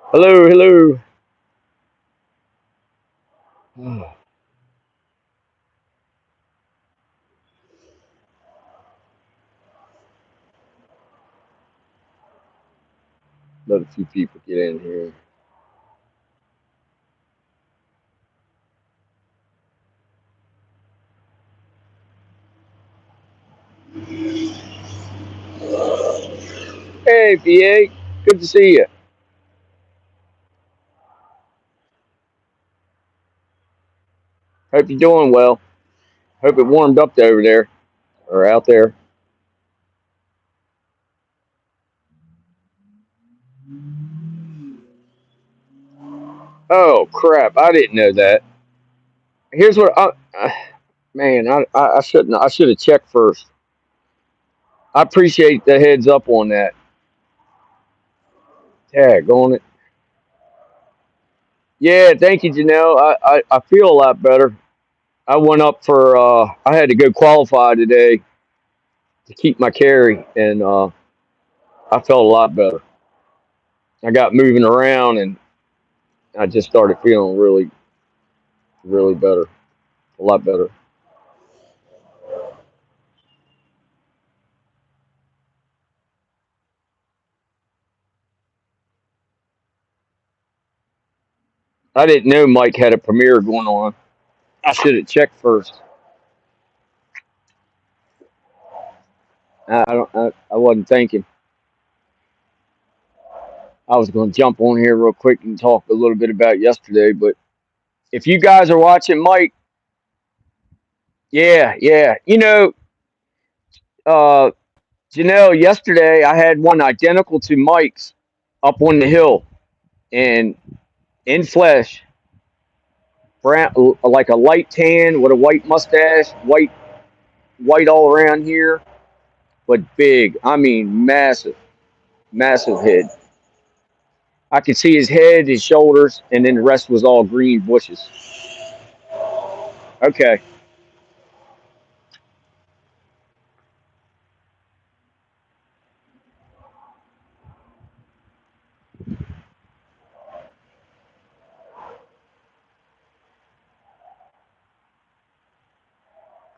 Hello, hello. Let a few people get in here. Hey, BA. Good to see you. Hope you're doing well. Hope it warmed up over there or out there. Oh crap! I didn't know that. Here's what man, I shouldn't. I should have checked first. I appreciate the heads up on that. Tag on it. Yeah, thank you, Janelle. I feel a lot better. I went up for. I had to go qualify today to keep my carry, and I felt a lot better. I got moving around, and I just started feeling really, really better. A lot better. I didn't know Mike had a premiere going on. I should have checked first. I don't. I wasn't thinking. I was going to jump on here real quick and talk a little bit about yesterday, but if you guys are watching Mike, yeah, yeah. Uh, Janelle, yesterday I had one identical to Mike's up on the hill and in flesh, brown, like a light tan with a white mustache, white all around here, but big. I mean, massive, massive head. I could see his head, his shoulders, and then the rest was all green bushes. Okay,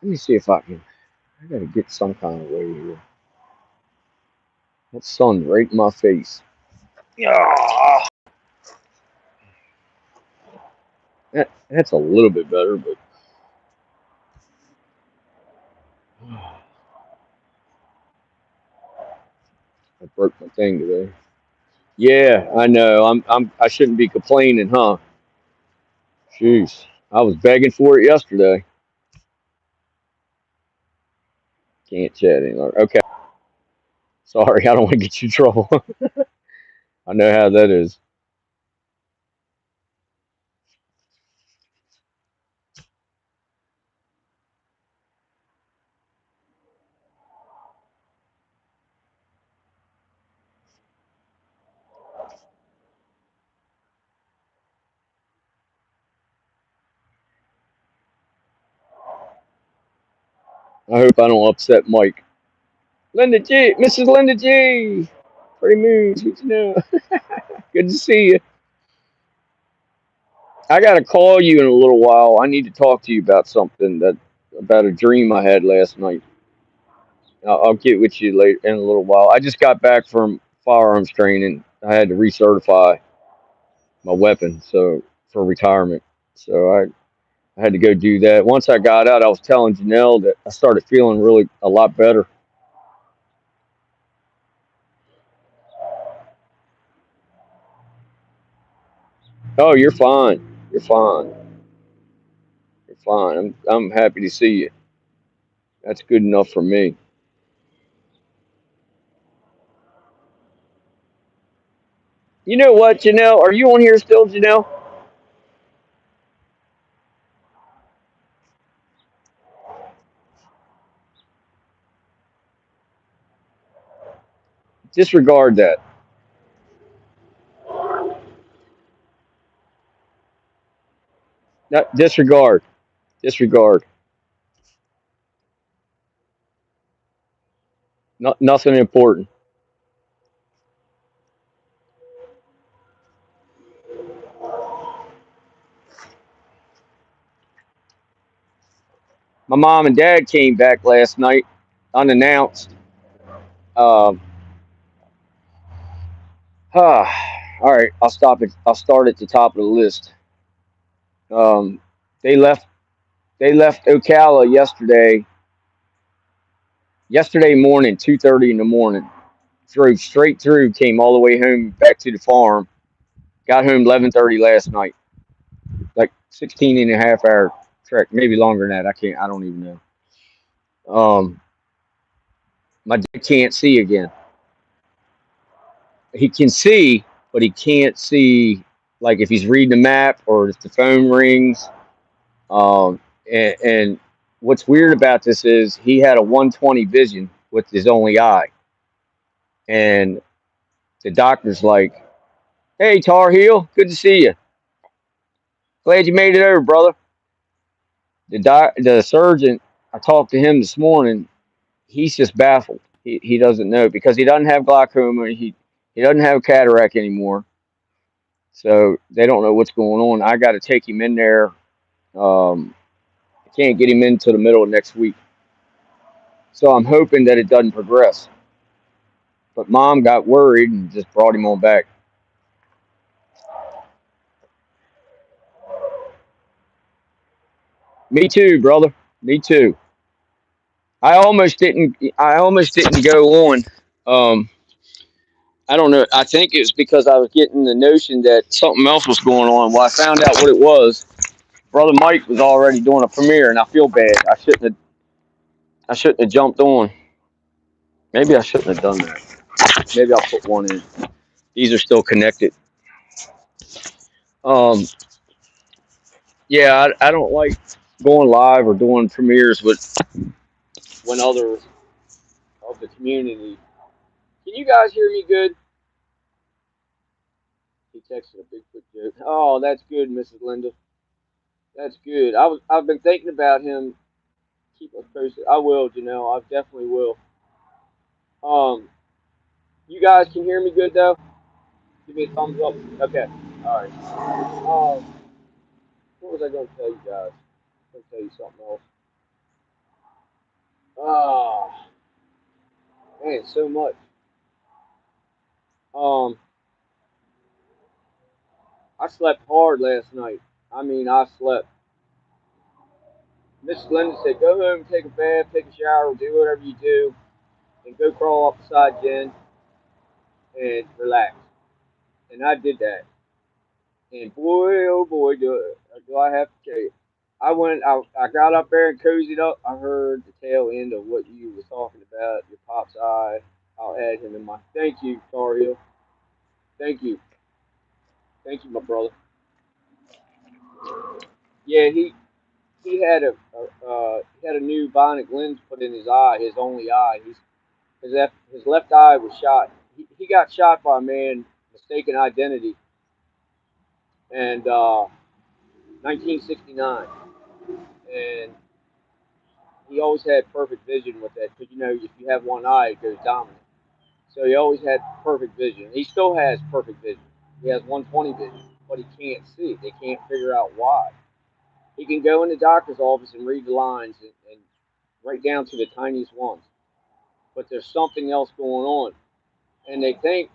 let me see if I can. I gotta get some kind of way here. That sun right in my face. Yeah, that's a little bit better, but I broke my thing today. Yeah, I know. I shouldn't be complaining, huh? Jeez, I was begging for it yesterday. Can't chat anymore. Okay, sorry, I don't want to get you in trouble. I know how that is. I hope I don't upset Mike. Linda G, Mrs. Linda G, pretty moons. What you know? Good to see you. I gotta call you in a little while. I need to talk to you about something that about a dream I had last night. I'll get with you later in a little while. I just got back from firearms training. I had to recertify my weapon so for retirement. So I had to go do that. Once I got out, I was telling Janelle that I started feeling really a lot better. Oh, you're fine. You're fine. You're fine. I'm happy to see you. That's good enough for me. You know what, Janelle? Are you on here still, Janelle? Disregard that. No, disregard. Disregard. No, nothing important. My mom and dad came back last night unannounced. Um, all right, I'll stop it. I'll start at the top of the list. Um, they left. They left Ocala yesterday morning, 2:30 in the morning. Drove straight through, came all the way home back to the farm. Got home 11:30 last night. Like 16 and a half hour trek, maybe longer than that. I can't. I don't even know. My dad can't see again. He can see, but he can't see like if he's reading a map or if the phone rings. And what's weird about this is he had a 120 vision with his only eye, and the doctor's like, "Hey, Tar Heel, good to see you. Glad you made it over, brother." The surgeon, I talked to him this morning. He's just baffled. He doesn't know because he doesn't have glaucoma. He doesn't have cataract anymore, so they don't know what's going on. I got to take him in there. I can't get him into the middle of next week, so I'm hoping that it doesn't progress. But mom got worried and just brought him on back. Me too, brother. Me too. I almost didn't go on. Um, I don't know. I think it's because I was getting the notion that something else was going on. Well, I found out what it was. Brother Mike was already doing a premiere, and I feel bad. I shouldn't have jumped on. Maybe I shouldn't have done that. Maybe I'll put one in. These are still connected. Um, yeah, I don't like going live or doing premieres with when others of the community. Can you guys hear me good? He texted a Bigfoot joke. Oh, that's good, Mrs. Linda. That's good. I've been thinking about him. Keep us posted. I will, Janelle. I definitely will. Um, you guys can hear me good though. Give me a thumbs up. Okay. All right. What was I going to tell you guys? I'm going to tell you something else. Ah, man, so much. Um, I slept hard last night. I mean, I slept. Miss Linda said, "Go home, take a bath, take a shower, do whatever you do, and go crawl up beside Jen and relax." And I did that. And boy, oh boy, do I have to tell you. I got up there and cozied up. I heard the tail end of what you was talking about, your pop's eye. I'll add him in my. Thank you, Tar Heel. Thank you. Thank you, my brother. Yeah, he had a new bionic lens put in his eye, his only eye. His left eye was shot. He got shot by a man mistaken identity, and 1969, and he always had perfect vision with that because if you have one eye, it goes dominant. So he always had perfect vision. He still has perfect vision. He has 120 vision, but he can't see. They can't figure out why. He can go in the doctor's office and read the lines and right down to the tiniest ones, but there's something else going on, and they think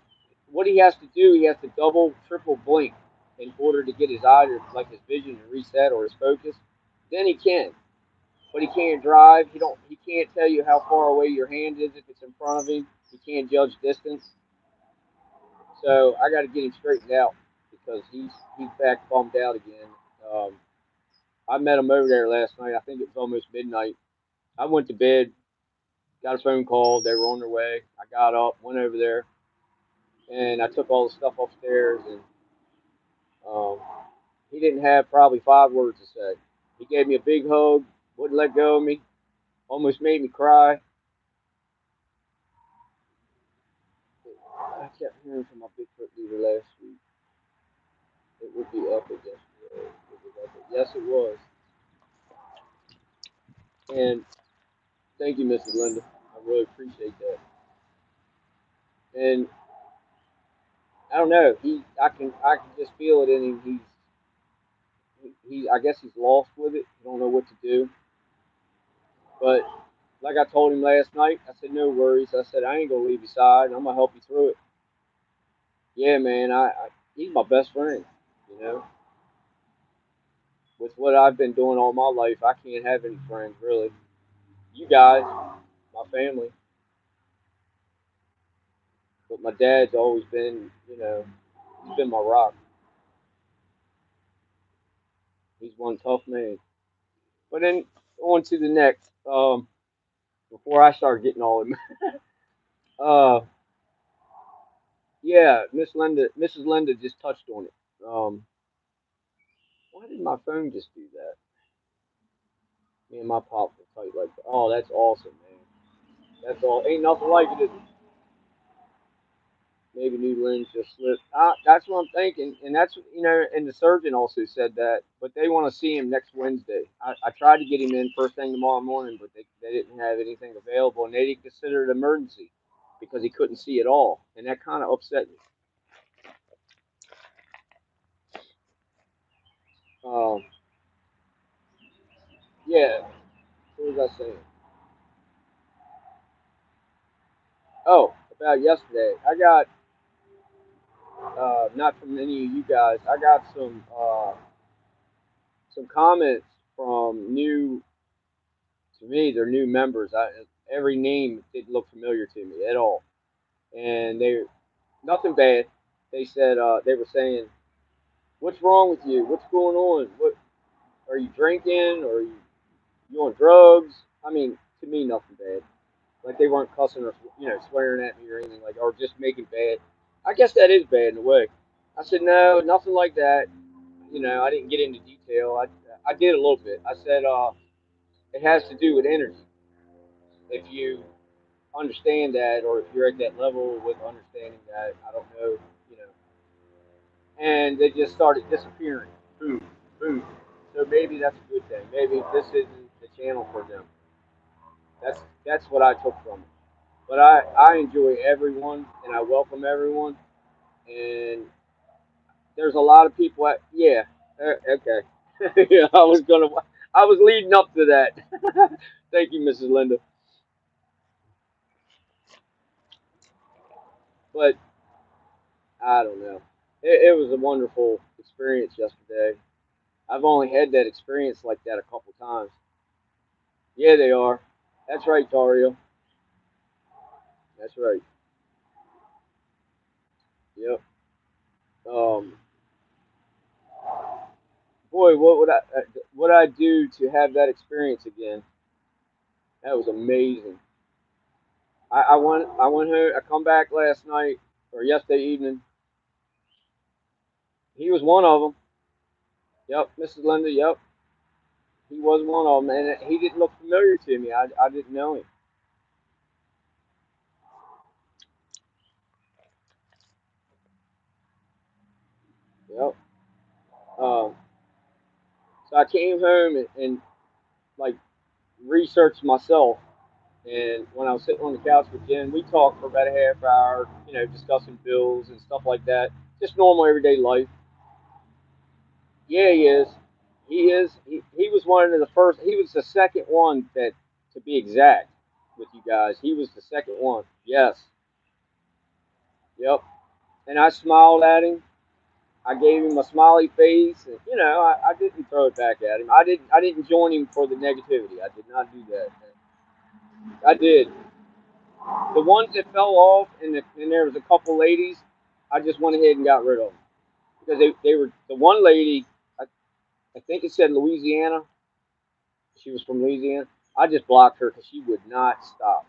what he has to do, he has to double, triple blink in order to get his eye to like his vision to reset or his focus. Then he can, but he can't drive. He can't tell you how far away your hand is if it's in front of him. He can't judge distance. So I got to get him straightened out because he's back bummed out again. Um, I met him over there last night. I think it was almost midnight. I went to bed, got a phone call. They were on their way. I got up, went over there. and I took all the stuff upstairs, and um, he didn't have probably 5 words to say. He gave me a big hug, wouldn't let go of me, almost made me cry. I kept hearing from my Bigfoot leader last week. It would be epic yesterday. It was epic. Yes, it was. And thank you, Mrs. Linda. I really appreciate that. And I don't know. I can just feel it in him. I guess he's lost with it. He don't know what to do. But like I told him last night, I said no worries. I said I ain't gonna leave your side. I'm gonna help you through it. Yeah, man. He's my best friend. You know, with what I've been doing all my life, I can't have any friends really. You guys, my family, but my dad's always been, he's been my rock. He's one tough man. But then on to the next. Before I start getting all in, uh, yeah, Mrs. Linda just touched on it. Why did my phone just do that? Me and my pop will tight like that. Oh, that's awesome, man. That's all. Ain't nothing like it. Is it? Maybe new lens just slipped. That's what I'm thinking, and that's and the surgeon also said that, but they want to see him next Wednesday. I tried to get him in first thing tomorrow morning, but they didn't have anything available, and they didn't consider it emergency because he couldn't see at all, and that kind of upset me. Um, yeah, what was I saying? Oh, about yesterday, I got not from any of you guys. I got some comments from new to me. They're new members. Every name didn't look familiar to me at all, and they nothing bad. They said they were saying, "What's wrong with you? What's going on? What are you drinking? Or you on drugs?" I mean, to me, nothing bad. Like they weren't cussing or swearing at me or anything like, or just making bad. I guess that is bad in a way. I said no, nothing like that. I didn't get into detail. I did a little bit. I said it has to do with energy. If you understand that, or if you're at that level with understanding that, I don't know, you know. And they just started disappearing. Boom, boom. So maybe that's a good thing. Maybe this isn't the channel for them. That's what I took from it. But I enjoy everyone and I welcome everyone. And there's a lot of people. Yeah, okay. Yeah, I was leading up to that. Thank you, Mrs. Linda. But I don't know. It was a wonderful experience yesterday. I've only had that experience like that a couple times. Yeah, they are. That's right, Dario. That's right. Yep. Um, boy, what I do to have that experience again? That was amazing. I went home. I come back last night or yesterday evening. He was one of them. Yep, Mrs. Linda. Yep, he was one of them, and he didn't look familiar to me. I didn't know him. Yep. Um, so I came home and like researched myself. And when I was sitting on the couch with Jen, we talked for about a half hour, discussing bills and stuff like that. Just normal everyday life. Yeah, he is. He is. He was one of the first. He was the second one to be exact, with you guys. He was the second one. Yes. Yep. And I smiled at him. I gave him a smiley face, and I didn't throw it back at him. I didn't join him for the negativity. I did not do that. I did. The ones that fell off, and there was a couple ladies, I just went ahead and got rid of them because they were the one lady. I, I think it said Louisiana. She was from Louisiana. I just blocked her because she would not stop.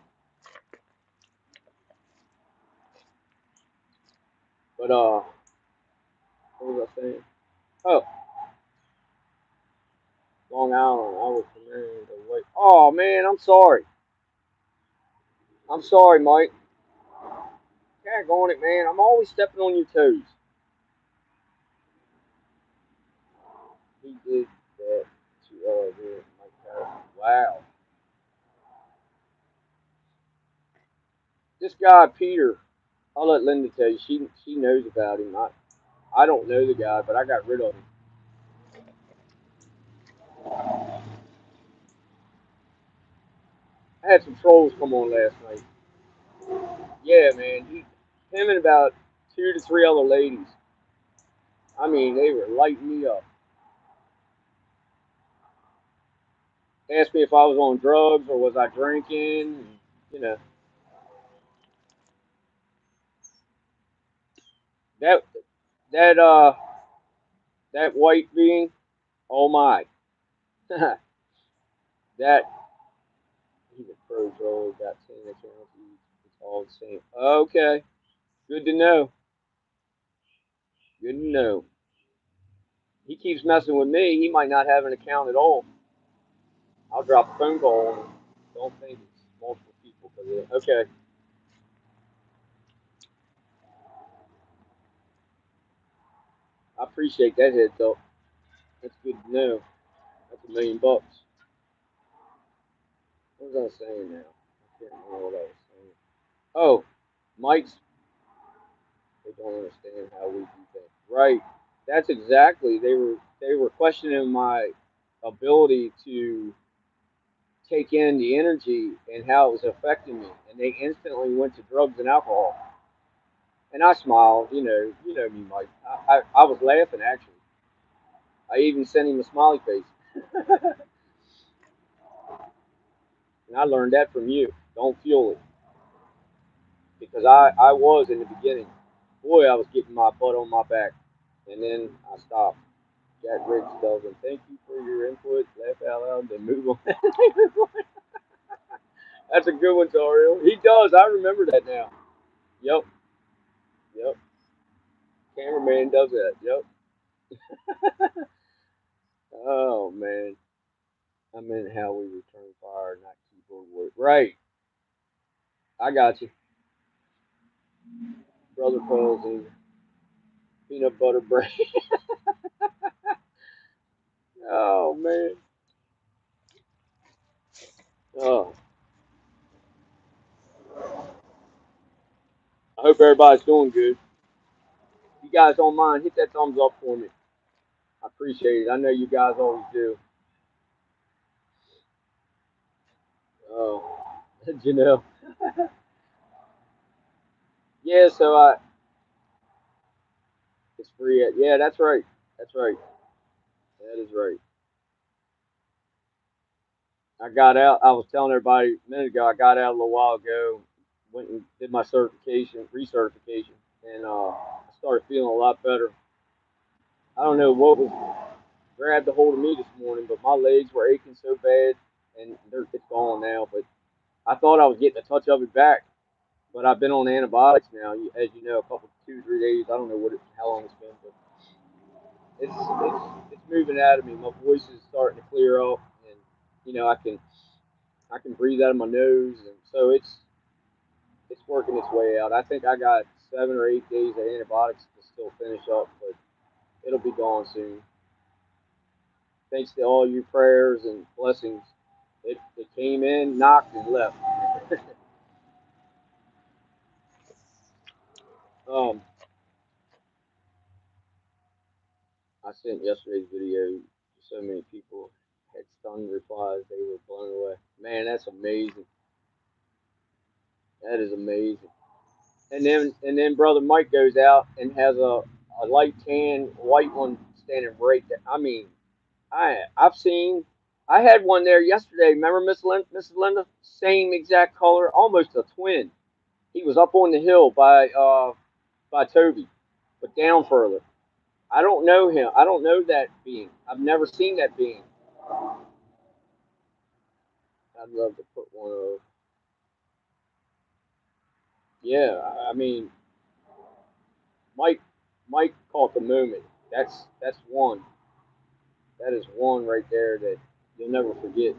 But what was I saying? Oh, Long Island. I was premiering the way. Oh man, I'm sorry. I'm sorry, Mike. Tag on it, man. I'm always stepping on your toes. He did that to Mike Tyson. Wow. This guy Peter. I'll let Linda tell you. She knows about him. I don't know the guy, but I got rid of him. I had some trolls come on last night. Yeah, man. Him and about two to three other ladies. I mean, they were lighting me up. Asked me if I was on drugs or was I drinking. You know that that that white being. Oh my, that he's a pro troll. Got 10 accounts. It's all the same. Okay, good to know. Good to know. He keeps messing with me. He might not have an account at all. I'll drop a phone call on him. Don't think it's multiple people. Okay, I appreciate that heads up. That's good to know. That's $1 million. What was I saying now? I can't remember what I was saying. Oh, Mike's. They don't understand how we do things. Right. That's exactly. They were questioning my ability to take in the energy and how it was affecting me, and they instantly went to drugs and alcohol. And I smiled. You know me, Mike. I was laughing actually. I even sent him a smiley face, and I learned that from you. Don't fuel it because I was in the beginning. Boy, I was getting my butt on my back, and then I stopped. Jack Riggs tells him, "Thank you for your input. Laugh out loud, then move on." That's a good one, Tario. He does. I remember that now. Yep, yep. Cameraman does that. Yep. Oh man, I meant how we return fire, not keyboard work. Right. I got you, brother. Pearls and peanut butter bread. Oh man. Oh, I hope everybody's doing good. If you guys don't mind, hit that thumbs up for me. I appreciate it. I know you guys always do. Oh, Janelle. Yeah, so it's free. Yeah, that's right. That's right. That is right. I got out. I was telling everybody a minute ago. I got out a little while ago. Went and did my certification, recertification, and I started feeling a lot better. I don't know what was grabbed a hold of me this morning, but my legs were aching so bad, and it's gone now. But I thought I was getting a touch of it back. But I've been on antibiotics now, as you know, a couple, 2, 3 days. I don't know how long it's been, but it's moving out of me. My voice is starting to clear up, and I can breathe out of my nose, and so it's working its way out. I think I got 7 or 8 days of antibiotics to still finish up, but it'll be gone soon. Thanks to all your prayers and blessings, it came in, knocked, and left. um, I sent yesterday's video to so many people. Had stunned replies. They were blown away. Man, that's amazing. That is amazing. And then brother Mike goes out and has a light tan white one standing right there. I mean, I've seen. I had one there yesterday. Remember Mrs. Linda? Same exact color, almost a twin. He was up on the hill by Toby, but down further. I don't know him. I don't know that being. I've never seen that being. I'd love to put one of. Yeah, I mean, Mike, Mike caught the moment. That's one. That is one right there that you'll never forget.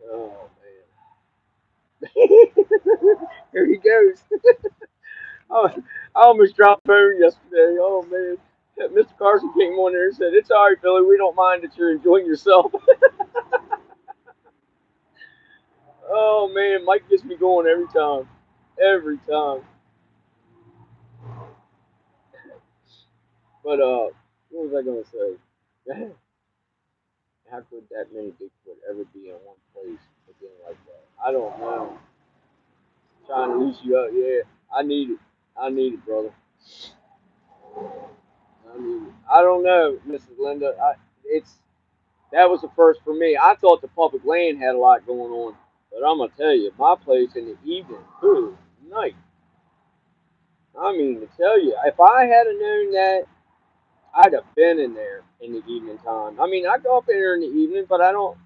Oh man. Here he goes. Oh, I almost dropped the phone yesterday. Oh man. Mr. Carson came on there and said, "It's all right, Billy. We don't mind that you're enjoying yourself." Oh man, Mike gets me going every time. Every time. But what was I gonna say? How could that many Bigfoot ever be in one place again like that? I don't know. Trying to loose you up, yeah. I need it. I need it, brother. I need it. I don't know, Mrs. Linda. It's that was the first for me. I thought the public land had a lot going on, but I'm gonna tell you, my place in the evening, good night. I mean, to tell you, if I had known that, I'd have been in there in the evening time. I mean, I go up in there in the evening, but I don't,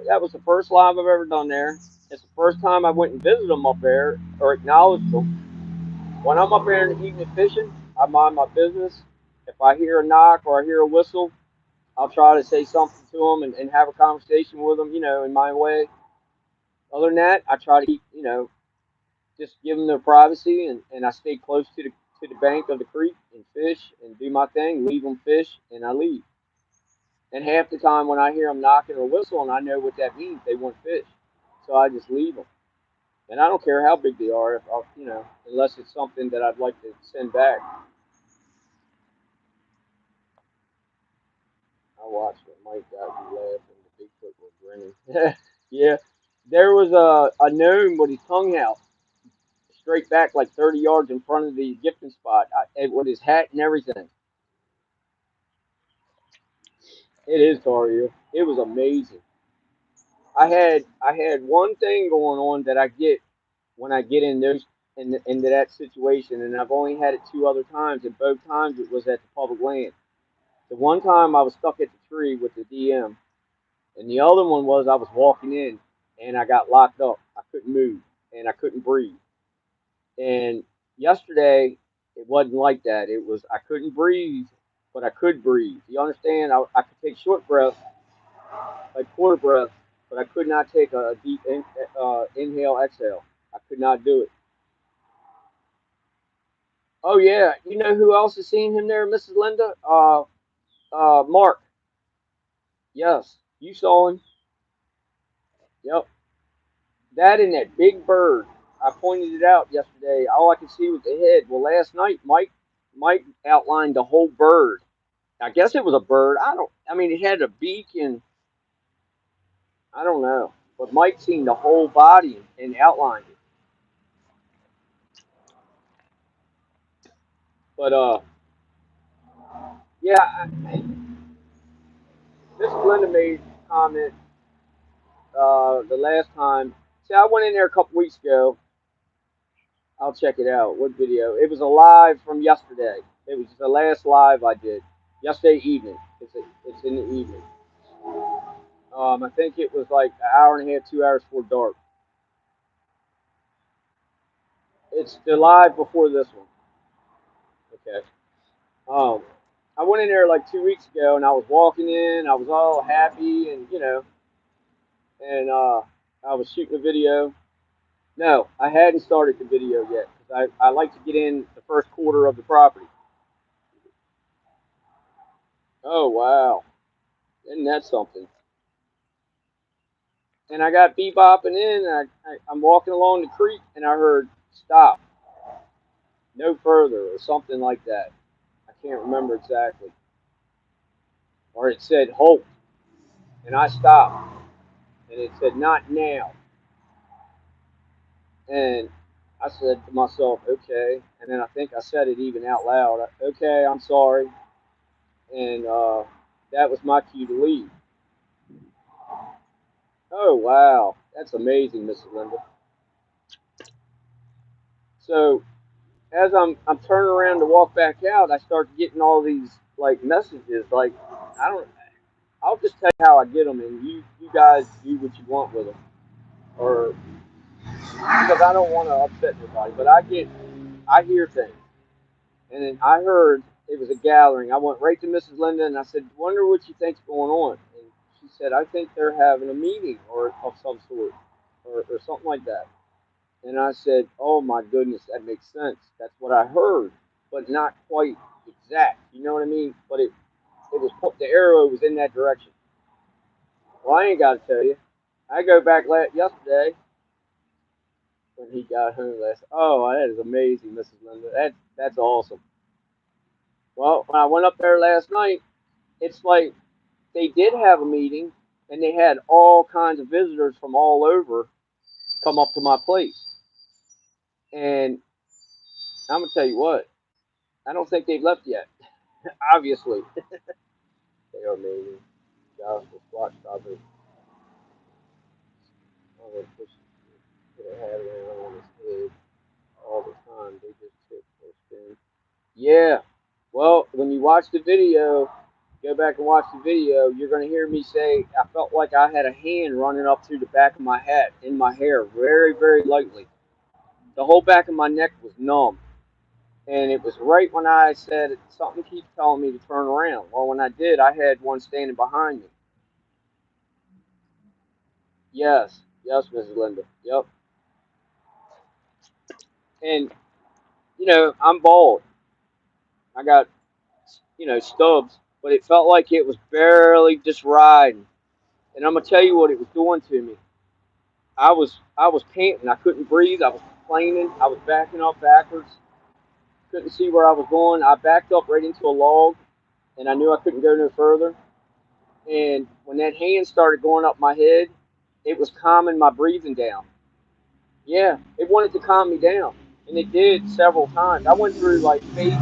that was the first live I've ever done there. It's the first time I went and visited them up there or acknowledged them. When I'm up there in the evening fishing, I mind my business. If I hear a knock or I hear a whistle, I'll try to say something to them and have a conversation with them, in my way. Other than that, I try to keep, just give them their privacy and I stay close to the bank of the creek and fish and do my thing, leave them fish, and I leave. And half the time when I hear them knocking or whistling, I know what that means. They want fish. So I just leave them. And I don't care how big they are, if I'll, unless it's something that I'd like to send back. I watched it. Mike got me laughing. The Bigfoot was grinning. Yeah. There was a gnome with his tongue out, straight back like 30 yards in front of the gifting spot, with his hat and everything. It is Tario. It was amazing. I had one thing going on that I get when I get in those into that situation, and I've only had it two other times, and both times it was at the public land. The one time I was stuck at the tree with the DM, and the other one was I was walking in and I got locked up. I couldn't move and I couldn't breathe. And yesterday it wasn't like that. It was I couldn't breathe, but I could breathe. You understand? I could take short breaths, like quarter breaths, but I could not take a deep inhale, exhale. I could not do it. Oh yeah, you know who else has seen him there, Mrs. Linda? Mark. Yes, you saw him. Yep, that and that big bird. I pointed it out yesterday. All I could see was the head. Well, last night Mike outlined the whole bird. I guess it was a bird. I don't. I mean, it had a beak and I don't know. But Mike seen the whole body and outlined it. But yeah, Miss Glenda made a comment the last time. See, I went in there a couple weeks ago. I'll check it out. What video? It was a live from yesterday. It was the last live I did yesterday evening. It's in the evening. I think it was like an hour and a half, 2 hours before dark. It's the live before this one. Okay. Um, I went in there like 2 weeks ago, and I was walking in. I was all happy, and and I was shooting a video. No, I hadn't started the video yet because I like to get in the first quarter of the property. Oh wow, isn't that something? And I got bebopping in, and I'm walking along the creek, and I heard stop, no further, or something like that. I can't remember exactly. Or it said halt, and I stopped, and it said not now. And I said to myself, okay. And then I think I said it even out loud. Okay, I'm sorry. And that was my cue to leave. Oh wow, that's amazing, Mrs. Linda. So as I'm turning around to walk back out, I start getting all these like messages. Like I don't I'll just tell you how I get them, and you guys do what you want with them, or because I don't want to upset nobody. But I hear things, and then I heard it was a gathering. I went right to Mrs. Linda and I said, "Wonder what you think's going on?" And she said, "I think they're having a meeting or of some sort, or something like that." And I said, "Oh my goodness, that makes sense. That's what I heard, but not quite exact. You know what I mean? But it was the arrow was in that direction." Well, I ain't got to tell you. I go back yesterday when he got home last. Oh, that is amazing, Mrs. Linda. That's awesome. Well, when I went up there last night, it's like they did have a meeting, and they had all kinds of visitors from all over come up to my place. And I'm gonna tell you what, I don't think they've left yet. Obviously, they are amazing. Josh, the squatch stopper, all they push their head around on his head all the time. They just tip or spin. Yeah. Well, when you watch the video, go back and watch the video, you're going to hear me say, I felt like I had a hand running up through the back of my head, in my hair, very, very lightly. The whole back of my neck was numb. And it was right when I said, something keeps telling me to turn around. Well, when I did, I had one standing behind me. Yes. Yes, Mrs. Linda. Yep. And, I'm bald. I got, stubs, but it felt like it was barely just riding. And I'm gonna tell you what it was doing to me. I was panting. I couldn't breathe. I was complaining. I was backing up backwards. Couldn't see where I was going. I backed up right into a log, and I knew I couldn't go no further. And when that hand started going up my head, it was calming my breathing down. Yeah, it wanted to calm me down, and it did several times. I went through like phases.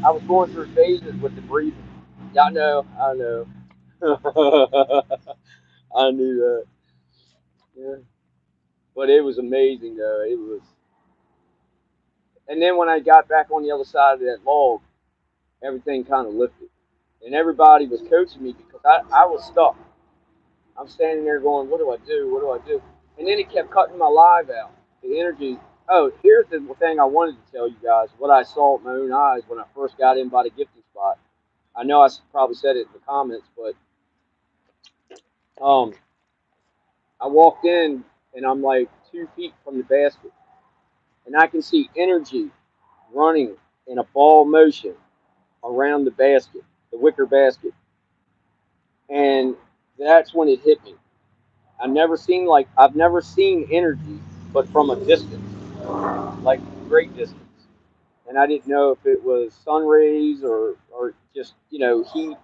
I was going through phases with the breathing. Yeah, I know. I know. I knew that. Yeah. But it was amazing though. It was, and then when I got back on the other side of that log, everything kind of lifted, and everybody was coaching me because I was stuck. I'm standing there going, "What do I do? What do I do?" And then it kept cutting my live out. The energy. Oh, here's the thing I wanted to tell you guys. What I saw with my own eyes when I first got in by the gifting spot. I know I probably said it in the comments, but um, I walked in and I'm like 2 feet from the basket, and I can see energy running in a ball motion around the basket, the wicker basket, and that's when it hit me. I've never seen energy, but from a distance, like great distance, and I didn't know if it was sun rays or just heat,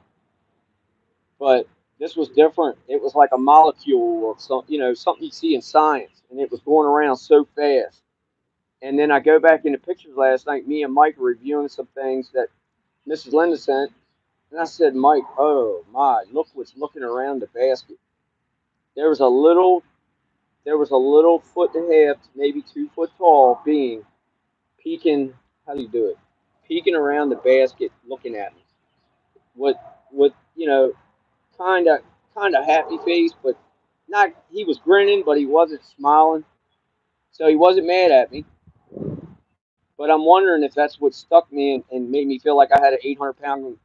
but this was different. It was like a molecule of something you see in science, and it was going around so fast. And then I go back into pictures last night. Me and Mike were reviewing some things that Mrs. Linda sent, and I said, Mike, oh my, look what's looking around the basket. There was a little, there was a little foot and a half, maybe 2 foot tall being peeking. How do you do it? Peeking around the basket, looking at me with with kind of happy face, but not. He was grinning, but he wasn't smiling. So he wasn't mad at me. But I'm wondering if that's what stuck me and made me feel like I had an 800-pound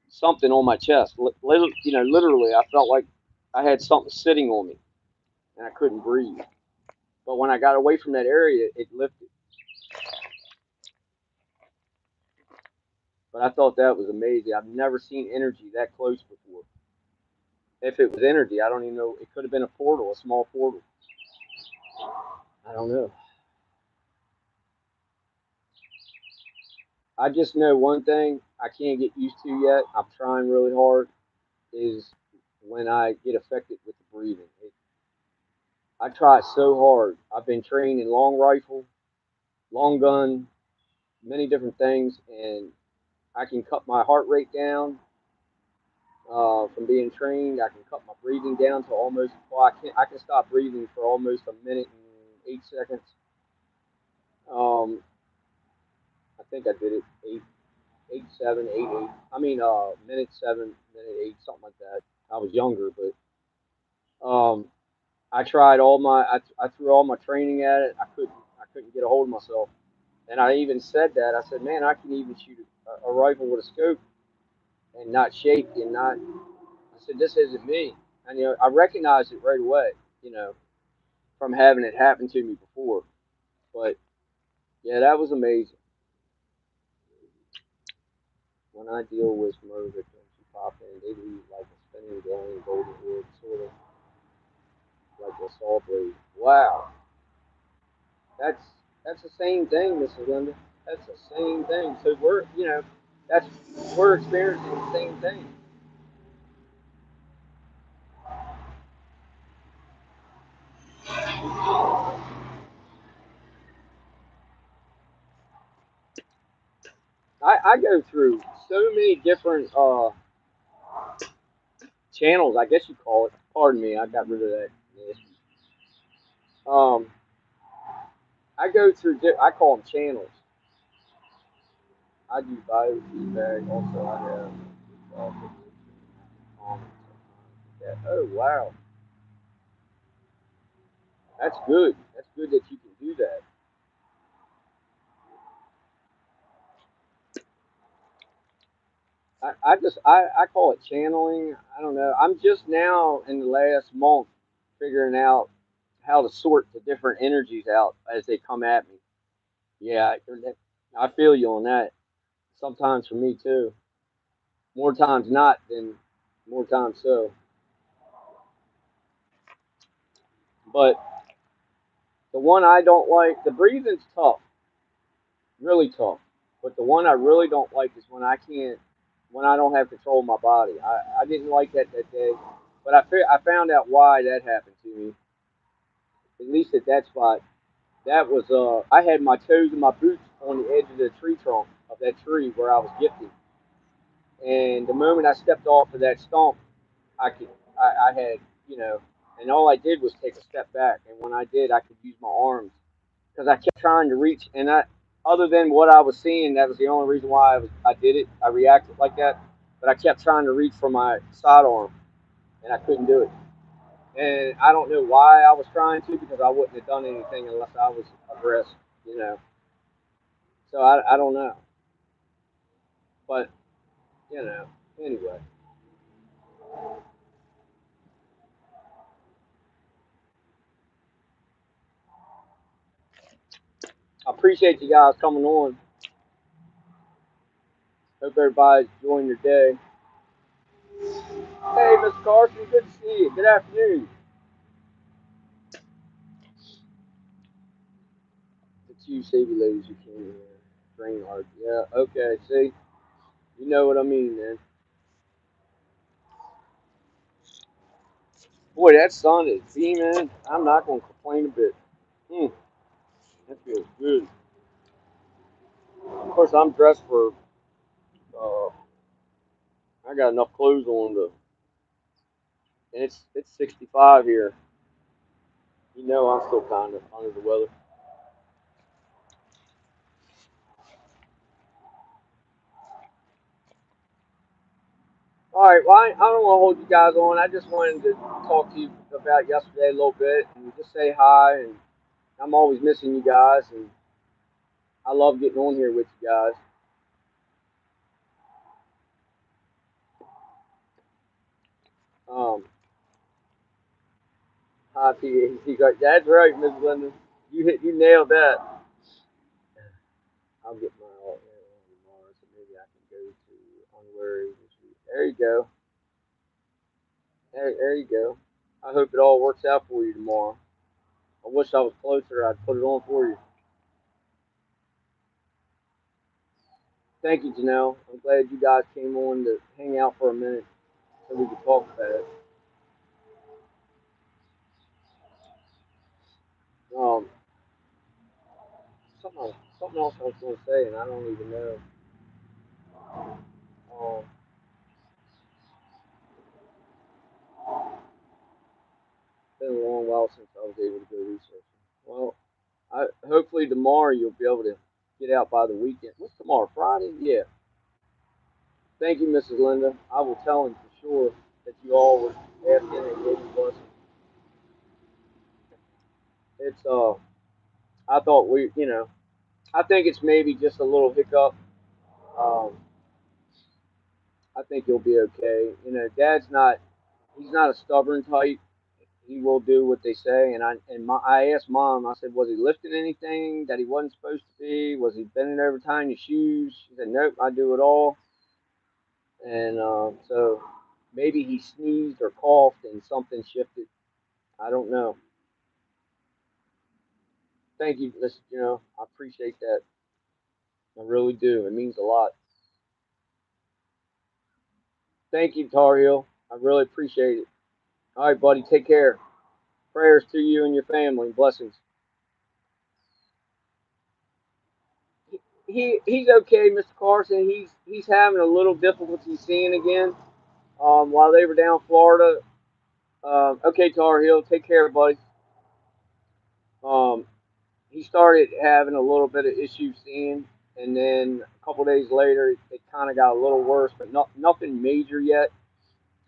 something on my chest. Literally, I felt like I had something sitting on me and I couldn't breathe. But when I got away from that area, it lifted. But I thought that was amazing. I've never seen energy that close before. If it was energy, I don't even know. It could have been a portal, a small portal. I don't know. I just know one thing I can't get used to yet. I'm trying really hard. Is when I get affected with the breathing. I try so hard. I've been trained in long rifle, long gun, many different things, and I can cut my heart rate down from being trained. I can cut my breathing down to almost. Well, I can stop breathing for almost a minute and 8 seconds. Um, I think I did it 8, 7, 8, 8. I mean, minute 7, minute 8, something like that. I was younger, but I tried I threw all my training at it. I couldn't get a hold of myself. And I even said that. I said, man, I can even shoot a rifle with a scope and not shake and not. I said, this isn't me. And I recognized it right away. You know, from having it happen to me before. But yeah, that was amazing. When I deal with murder victims who pop in, they leave like a spinning game, golden wood, sort of like a saw blade. Wow, that's that's the same thing, Mrs. Linda. That's the same thing. So that's we're experiencing the same thing. I go through so many different channels, I guess you call it. Pardon me, I got rid of that. Um, I go through. I call them channels. I do biofeedback. Also, I have comments. Yeah. Oh wow, that's good. That's good that you can do that. I call it channeling. I don't know. I'm just now in the last month figuring out how to sort the different energies out as they come at me. Yeah, I feel you on that. Sometimes for me too. More times not than more times so. But the one I don't like, the breathing's tough, really tough. But the one I really don't like is when I don't have control of my body. I didn't like that day, but I found out why that happened to me. At least at that spot, that was I had my toes and my boots on the edge of the tree trunk of that tree where I was gifted, and the moment I stepped off of that stump, I could I had you know, and all I did was take a step back, and when I did, I could use my arms because I kept trying to reach, and I other than what I was seeing, that was the only reason why I did it. I reacted like that, but I kept trying to reach for my sidearm, and I couldn't do it. And I don't know why I was trying to because I wouldn't have done anything unless I was aggressive, you know. So I don't know, but anyway, I appreciate you guys coming on. Hope everybody's enjoying your day. Hey, Mr. Carson, good to see you. Good afternoon. The two Savvy ladies who came here. Train hard. Yeah, okay, see? You know what I mean, man. Boy, that sun is beaming. I'm not going to complain a bit. Mm, that feels good. Of course, I'm dressed for, uh, I got enough clothes on and it's 65 here. You know I'm still kind of under the weather. All right, well, I don't want to hold you guys on. I just wanted to talk to you about yesterday a little bit and just say hi. And I'm always missing you guys, and I love getting on here with you guys. Um, hi, PAC. That's right, Miss Linda. You nailed that. I'll get my alt on tomorrow, so maybe I can go to Unwary this week. There you go. There you go. I hope it all works out for you tomorrow. I wish I was closer. I'd put it on for you. Thank you, Janelle. I'm glad you guys came on to hang out for a minute so we could talk about it. Um, something else I was going to say, and I don't even know. Um, it's been a long while since I was able to go researching. Well, hopefully tomorrow you'll be able to get out by the weekend. What's tomorrow? Friday? Yeah. Thank you, Mrs. Linda. I will tell him for sure that you all were asking and gave him blessings. It's I thought I think it's maybe just a little hiccup. Um, I think you'll be okay. Dad's not. He's not a stubborn type. He will do what they say. I asked Mom. I said, was he lifting anything that he wasn't supposed to be? Was he bending over tying his shoes? She said, nope. I do it all. And so maybe he sneezed or coughed and something shifted. I don't know. Thank you. Listen, I appreciate that. I really do. It means a lot. Thank you, Tar Heel. I really appreciate it. All right, buddy. Take care. Prayers to you and your family. Blessings. He's okay, Mr. Carson. He's having a little difficulty seeing again. While they were down in Florida. Okay, Tar Heel. Take care, buddy. Um, he started having a little bit of issue seeing, and then a couple days later, it kind of got a little worse, but nothing major yet.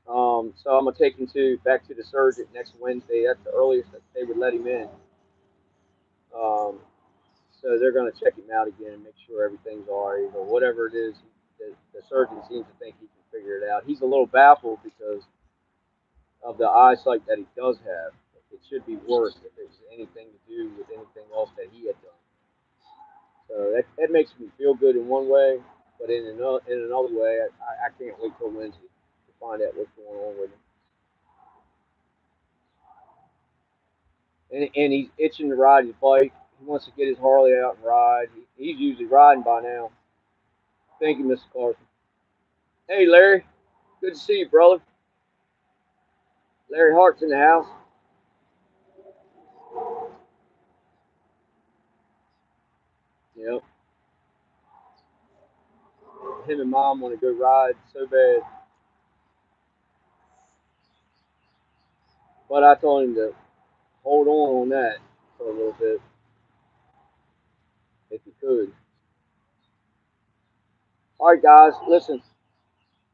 So I'm gonna take him back to the surgeon next Wednesday. That's the earliest that they would let him in. Um, so they're gonna check him out again and make sure everything's all right or whatever it is. The surgeon seems to think he can figure it out. He's a little baffled because of the eyesight that he does have. It should be worse if it's anything to do with anything else that he had done. So that makes me feel good in one way, but in another way, I can't wait till Wednesday to find out what's going on with him. And he's itching to ride his bike. He wants to get his Harley out and ride. He's usually riding by now. Thank you, Mr. Carson. Hey, Larry. Good to see you, brother. Larry Hart's in the house. Yep. Him and Mom want to go ride so bad, but I told him to hold on that for a little bit if he could. All right, guys. Listen,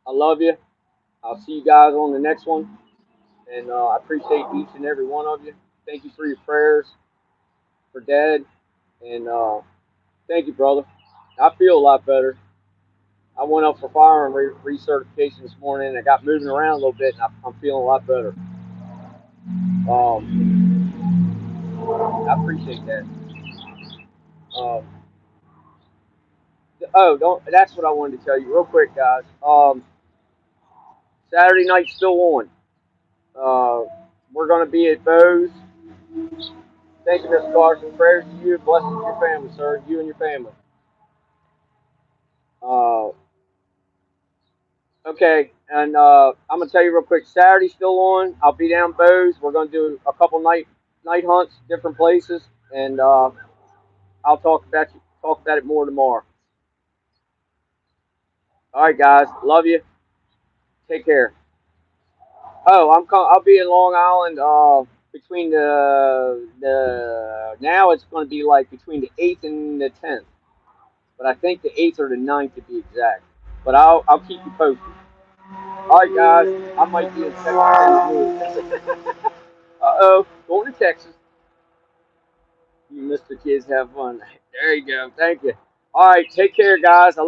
I love you. I'll see you guys on the next one. And I appreciate each and every one of you. Thank you for your prayers for Dad, and thank you, brother. I feel a lot better. I went up for firearm recertification this morning, and I got moving around a little bit, and I'm feeling a lot better. I appreciate that. Um, oh, don't. That's what I wanted to tell you real quick, guys. Saturday night's still on. We're going to be at Bo's. Thank you, Mr. Carson. Prayers to you. Blessings to your family, sir. You and your family. Uh, Okay, and I'm gonna tell you real quick. Saturday's still on. I'll be down Bows. We're gonna do a couple night hunts, different places, and I'll talk about it more tomorrow. All right, guys. Love you. Take care. Oh, I'll be in Long Island. Between the now it's going to be like between the 8th and the 10th, but I think the 8th or the 9th to be exact. But I'll keep you posted. All right, guys. I might be in Texas. Uh-oh, going to Texas. You Mr. Kids have fun. There you go. Thank you. All right, take care, guys. I love